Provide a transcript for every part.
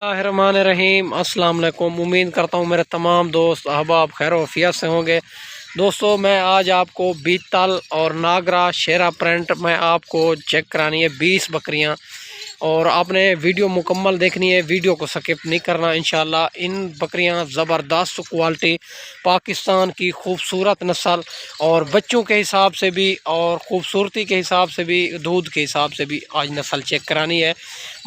रहीम अस्सलाम वालेकुम। उम्मीद करता हूँ मेरे तमाम दोस्त अहबाब खैर वफियत से होंगे। दोस्तों मैं आज आपको बीतल और नागरा शेरा प्रिंट में आपको चेक करानी है 20 बकरियाँ, और आपने वीडियो मुकम्मल देखनी है, वीडियो को स्किप नहीं करना। इंशाल्लाह इन बकरियां ज़बरदस्त क्वालिटी, पाकिस्तान की खूबसूरत नस्ल, और बच्चों के हिसाब से भी और ख़ूबसूरती के हिसाब से भी, दूध के हिसाब से भी आज नस्ल चेक करानी है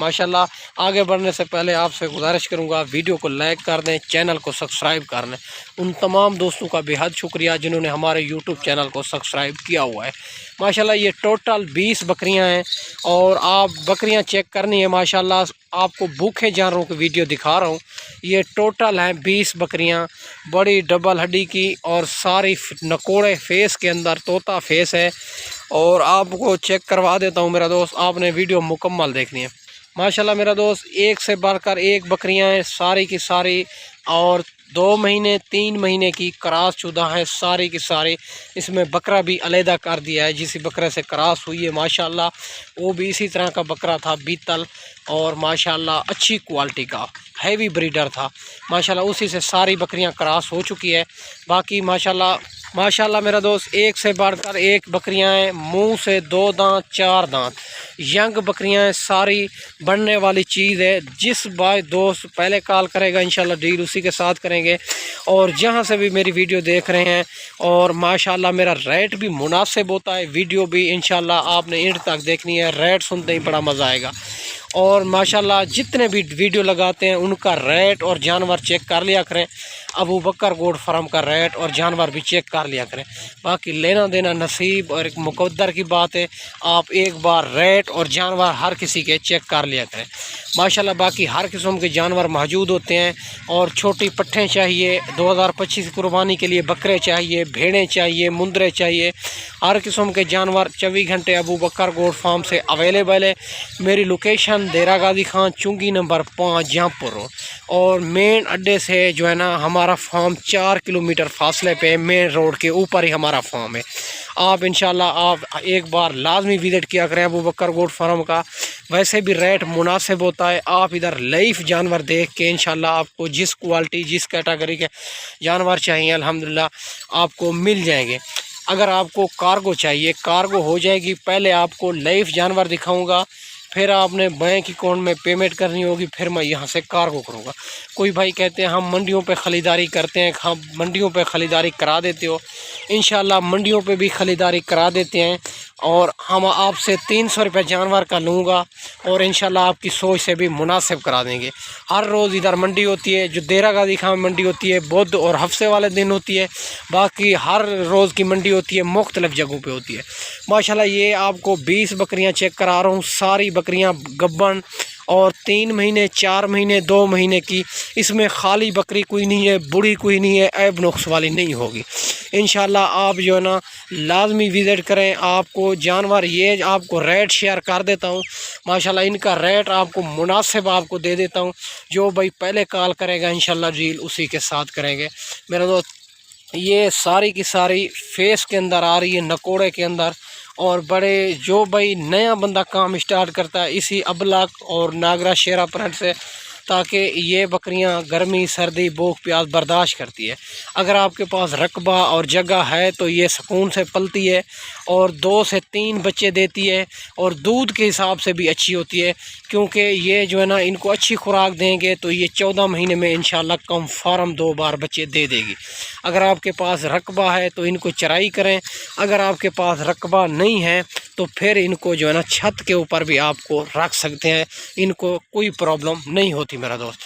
माशाल्लाह। आगे बढ़ने से पहले आपसे गुजारिश करूंगा वीडियो को लाइक कर दें, चैनल को सब्सक्राइब कर दें। उन तमाम दोस्तों का बेहद शुक्रिया जिन्होंने हमारे यूट्यूब चैनल को सब्सक्राइब किया हुआ है। माशाल्लाह ये टोटल 20 बकरियां हैं, और आप बकरियां चेक करनी है माशाल्लाह। आपको भूखे जानवरों की वीडियो दिखा रहा हूँ। ये टोटल हैं 20 बकरियां, बड़ी डबल हड्डी की, और सारी नकोड़े फेस के अंदर तोता फेस है। और आपको चेक करवा देता हूँ मेरा दोस्त, आपने वीडियो मुकम्मल देखनी है। माशाल्लाह मेरा दोस्त एक से बढ़कर एक बकरियां हैं सारी की सारी, और 2 महीने 3 महीने की क्रॉस शुदा है सारी की सारी। इसमें बकरा भी अलहदा कर दिया है, जिस बकरे से क्रॉस हुई है माशाल्लाह वो भी इसी तरह का बकरा था बीतल, और माशाल्लाह अच्छी क्वालिटी का हैवी ब्रीडर था माशाल्लाह। उसी से सारी बकरियां क्रॉस हो चुकी है। बाकी माशाल्लाह मेरा दोस्त एक से बढ़कर एक बकरियां हैं, मुंह से 2 दांत 4 दांत, यंग बकरियां हैं, सारी बढ़ने वाली चीज़ है। जिस भाई दोस्त पहले कॉल करेगा इंशाल्लाह डील उसी के साथ करेंगे। और जहां से भी मेरी वीडियो देख रहे हैं, और माशाल्लाह मेरा रेट भी मुनासिब होता है। वीडियो भी इंशाल्लाह आपने एंड तक देखनी है, रेट सुनते ही बड़ा मज़ा आएगा। और माशाल्लाह जितने भी वीडियो लगाते हैं उनका रेट और जानवर चेक कर लिया करें। अबू बकर गोड फार्म का रेट और जानवर भी चेक कर लिया करें। बाकी लेना देना नसीब और एक मुकद्दर की बात है। आप एक बार रेट और जानवर हर किसी के चेक कर लिया करें माशाल्लाह। बाकी हर किस्म के जानवर मौजूद होते हैं, और छोटी पट्ठें चाहिए 2025 की कुर्बानी के लिए, बकरे चाहिए, भेड़ें चाहिए, मुंदरे चाहिए, हर किस्म के जानवर 24 घंटे अबू बकर गोड फार्म से अवेलेबल है। मेरी लोकेशन देरा गाजी खान चुंगी नंबर 5 जहाँपुर, और मेन अड्डे से जो है ना हमारा फार्म 4 किलोमीटर फासले पे, मेन रोड के ऊपर ही हमारा फार्म है। आप इंशाल्लाह आप एक बार लाजमी विज़िट किया करें अबू बकर गोड फार्म का। वैसे भी रेट मुनासिब होता है। आप इधर लाइव जानवर देख के इंशाल्लाह आपको जिस क्वालिटी जिस कैटेगरी के जानवर चाहिए अल्हम्दुलिल्लाह आपको मिल जाएंगे। अगर आपको कार्गो चाहिए, कार्गो हो जाएगी। पहले आपको लाइव जानवर दिखाऊंगा, फिर आपने बैंक अकाउंट में पेमेंट करनी होगी, फिर मैं यहाँ से कार्गो करूँगा। कोई भाई कहते हैं हम मंडियों पे ख़रीदारी करते हैं, हम मंडियों पे ख़रीदारी करा देते हो। इंशाल्लाह मंडियों पे भी ख़रीदारी करा देते हैं, और हम आपसे 300 रुपये जानवर का लूँगा, और इंशाल्लाह आपकी सोच से भी मुनासिब करा देंगे। हर रोज़ इधर मंडी होती है, जो देरा गाजी खां में मंडी होती है बुध और हफ्ते वाले दिन होती है। बाकी हर रोज़ की मंडी होती है, मुख्तलिफ़ जगहों पे होती है माशाल्लाह। ये आपको 20 बकरियां चेक करा रहा हूँ, सारी बकरियां गब्बन, और 3 महीने 4 महीने 2 महीने की। इसमें खाली बकरी कोई नहीं है, बुढ़ी कोई नहीं है, ऐब नुक्स वाली नहीं होगी इंशाल्लाह। आप जो है ना लाजमी विज़िट करें। आपको जानवर ये आपको रेट शेयर कर देता हूँ माशाल्लाह। इनका रेट आपको मुनासिब आपको दे देता हूँ। जो भाई पहले कॉल करेगा इंशाल्लाह डील उसी के साथ करेंगे मेरा दोस्त। ये सारी की सारी फेस के अंदर आ रही है, नकोड़े के अंदर। और बड़े जो भाई नया बंदा काम स्टार्ट करता है इसी अबलक और नागरा शेरा प्रिंट से, ताकि ये बकरियां गर्मी सर्दी भूख प्यास बर्दाश्त करती है। अगर आपके पास रकबा और जगह है तो ये सुकून से पलती है, और 2 से 3 बच्चे देती है, और दूध के हिसाब से भी अच्छी होती है। क्योंकि ये जो है ना इनको अच्छी खुराक देंगे तो ये 14 महीने में इंशाल्लाह कंफर्म 2 बार बच्चे दे देगी। अगर आपके पास रकबा है तो इनको चराई करें। अगर आपके पास रकबा नहीं है तो फिर इनको जो है ना छत के ऊपर भी आपको रख सकते हैं, इनको कोई प्रॉब्लम नहीं होती मेरा दोस्त।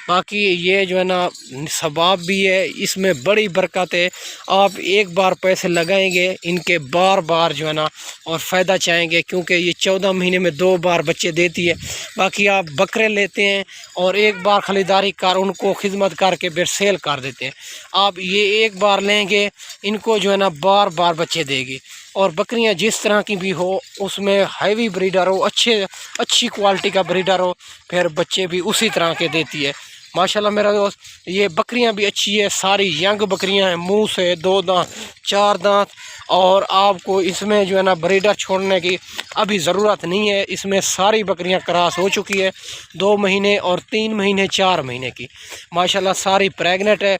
बाकी ये जो है ना सवाब भी है, इसमें बड़ी बरकत है। आप एक बार पैसे लगाएंगे इनके बार बार जो है ना और फ़ायदा चाहेंगे, क्योंकि ये 14 महीने में 2 बार बच्चे देती है। बाकी आप बकरे लेते हैं और एक बार ख़रीदारी कर उनको खिदमत करके फिर सेल कर देते हैं। आप ये एक बार लेंगे, इनको जो है ना बार बार बच्चे देगी। और बकरियां जिस तरह की भी हो, उसमें हैवी ब्रीडर हो, अच्छी क्वालिटी का ब्रीडर हो, फिर बच्चे भी उसी तरह के देती है माशाल्लाह मेरा दोस्त। ये बकरियां भी अच्छी है, सारी यंग बकरियां हैं, मुंह से 2 दांत 4 दांत। और आपको इसमें जो है ना ब्रीडर छोड़ने की अभी ज़रूरत नहीं है। इसमें सारी बकरियां क्रॉस हो चुकी है, 2 महीने और 3 महीने 4 महीने की माशाल्लाह सारी प्रेग्नेंट है।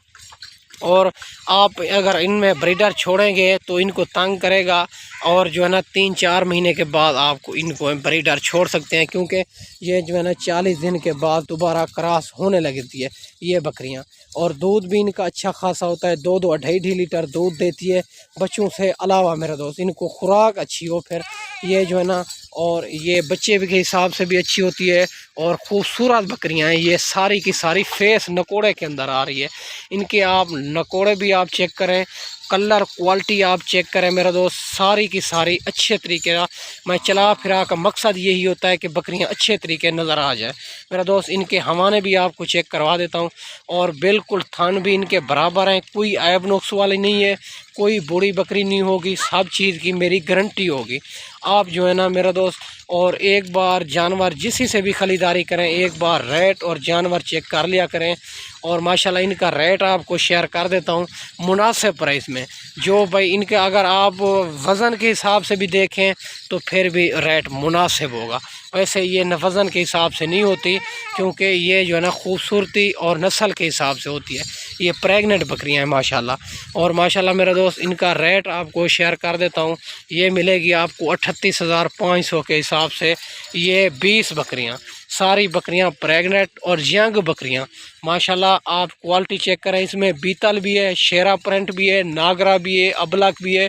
और आप अगर इनमें ब्रीडर छोड़ेंगे तो इनको तंग करेगा, और जो है ना 3-4 महीने के बाद आपको इनको ब्रीडर छोड़ सकते हैं, क्योंकि ये जो है ना 40 दिन के बाद दोबारा क्रॉस होने लगती है ये बकरियां। और दूध भी इनका अच्छा खासा होता है, 2-2 2.5 लीटर दूध देती है बच्चों से अलावा मेरा दोस्त। इनको खुराक अच्छी हो फिर ये जो है ना, और ये बच्चे भी के हिसाब से भी अच्छी होती है। और ख़ूबसूरत बकरियां हैं ये, सारी की सारी फेस नकोड़े के अंदर आ रही है। इनके आप नकोड़े भी आप चेक करें, कलर क्वालिटी आप चेक करें मेरा दोस्त, सारी की सारी अच्छे तरीके का। मैं चला फिरा का मकसद यही होता है कि बकरियां अच्छे तरीके नज़र आ जाए मेरा दोस्त। इनके हवाने भी आपको चेक करवा देता हूं, और बिल्कुल थन भी इनके बराबर हैं, कोई ऐब नुक्स वाली नहीं है, कोई बूढ़ी बकरी नहीं होगी, सब चीज़ की मेरी गारंटी होगी। आप जो है ना मेरा दोस्त, और एक बार जानवर जिसी से भी ख़रीदारी करें, एक बार रेट और जानवर चेक कर लिया करें। और माशाल्लाह इनका रेट आपको शेयर कर देता हूँ मुनासिब प्राइस में। जो भाई इनके अगर आप वज़न के हिसाब से भी देखें तो फिर भी रेट मुनासिब होगा। वैसे ये वज़न के हिसाब से नहीं होती, क्योंकि ये जो है ना खूबसूरती और नस्ल के हिसाब से होती है। ये प्रेग्नेंट बकरियां हैं माशाल्लाह। और माशाल्लाह मेरा दोस्त इनका रेट आपको शेयर कर देता हूँ। ये मिलेगी आपको 38,500 के हिसाब से। ये 20 बकरियां, सारी बकरियां प्रेग्नेंट और यंग बकरियां माशाल्लाह। आप क्वालिटी चेक करें, इसमें बीतल भी है, शेरा प्रिंट भी है, नागरा भी है, अबलक भी है,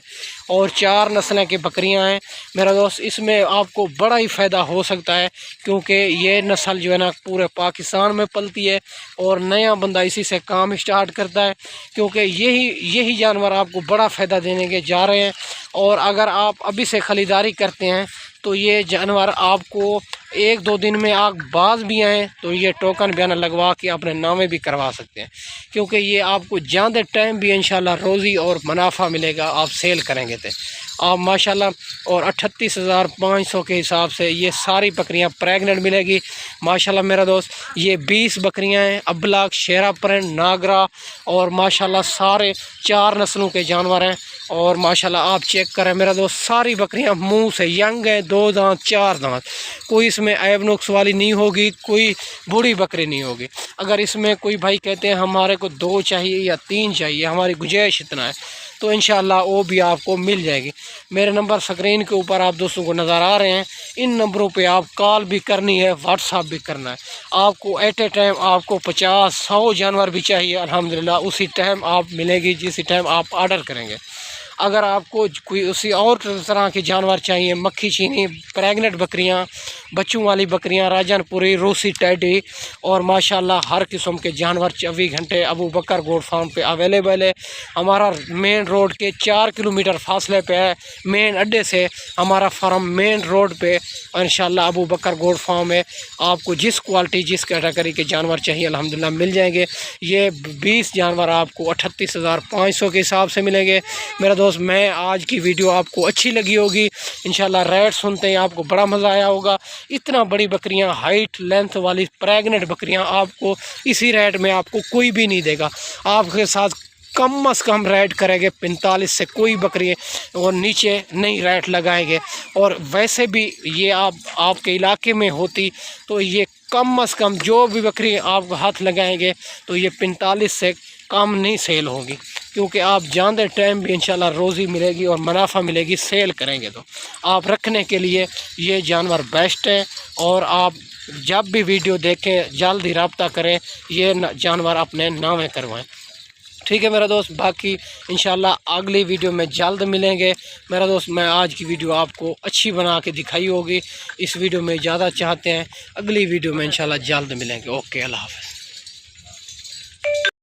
और 4 नस्लें की बकरियां हैं मेरा दोस्त। इसमें आपको बड़ा ही फ़ायदा हो सकता है, क्योंकि ये नस्ल जो है ना पूरे पाकिस्तान में पलती है, और नया बंदा इसी से काम स्टार्ट करता है, क्योंकि यही जानवर आपको बड़ा फ़ायदा देने के जा रहे हैं। और अगर आप अभी से ख़रीदारी करते हैं तो ये जानवर आपको 1-2 दिन में आप बाज भी आएँ तो ये टोकन बयान लगवा के अपने नामे भी करवा सकते हैं, क्योंकि ये आपको ज़्यादा टाइम भी इंशाल्लाह रोज़ी और मुनाफा मिलेगा आप सेल करेंगे तो आप माशाल्लाह। और 38,500 के हिसाब से ये सारी बकरियां प्रेग्नेंट मिलेगी माशाल्लाह मेरा दोस्त। ये 20 बकरियां हैं, अबलक, शेरा प्रिंट, नागरा, और माशाल्लाह सारे 4 नस्लों के जानवर हैं। और माशाल्लाह आप चेक करें मेरा दोस्त, सारी बकरियां मुंह से यंग हैं, 2 दांत 4 दांत, कोई इसमें ऐब नुक्स वाली नहीं होगी, कोई बूढ़ी बकरी नहीं होगी। अगर इसमें कोई भाई कहते हैं हमारे को 2 चाहिए या 3 चाहिए, हमारी गुंजाइश इतना है, तो इंशाल्लाह वो भी आपको मिल जाएगी। मेरे नंबर स्क्रीन के ऊपर आप दोस्तों को नज़र आ रहे हैं, इन नंबरों पे आप कॉल भी करनी है, व्हाट्सअप भी करना है। आपको एट ए टाइम आपको 50-100 जानवर भी चाहिए अल्हम्दुलिल्लाह उसी टाइम आप मिलेगी, जिस टाइम आप ऑर्डर करेंगे। अगर आपको कोई उसी और तरह के जानवर चाहिए, मक्खी चीनी, प्रेग्नेंट बकरियां, बच्चों वाली बकरियां, राजनपुरी, रूसी टेडी, और माशाल्लाह हर किस्म के जानवर 24 घंटे अबू बकर गोट फार्म पे अवेलेबल है। हमारा मेन रोड के 4 किलोमीटर फासले पे है, मेन अड्डे से हमारा फार्म मेन रोड पे इंशाल्लाह अबू बकर गोट फार्म है। आपको जिस क्वालिटी जिस कैटेगरी के जानवर चाहिए अल्हम्दुलिल्लाह मिल जाएंगे। ये 20 जानवर आपको 38,500 के हिसाब से मिलेंगे मेरा दोस्त। मैं आज की वीडियो आपको अच्छी लगी होगी इंशाल्लाह। रेट सुनते ही आपको बड़ा मज़ा आया होगा। इतना बड़ी बकरियां, हाइट लेंथ वाली प्रेग्नेंट बकरियां आपको इसी रेट में आपको कोई भी नहीं देगा। आपके साथ कम से कम रेट करेंगे 45 से कोई बकरी और नीचे नहीं रेट लगाएंगे। और वैसे भी ये आपके इलाके में होती तो ये कम से कम जो भी बकरी आप हाथ लगाएंगे तो ये 45 से कम नहीं सेल होगी, क्योंकि आप जानते टाइम भी इंशाल्लाह रोज़ी मिलेगी और मुनाफा मिलेगी सेल करेंगे तो। आप रखने के लिए ये जानवर बेस्ट है। और आप जब भी वीडियो देखें जल्द ही रब्ता करें, ये जानवर अपने नामे करवाएं। ठीक है मेरा दोस्त, बाकी इंशाल्लाह अगली वीडियो में जल्द मिलेंगे मेरा दोस्त। मैं आज की वीडियो आपको अच्छी बना के दिखाई होगी, इस वीडियो में ज़्यादा चाहते हैं, अगली वीडियो में इंशाल्लाह जल्द मिलेंगे। ओके, अल्लाह हाफ़िज़।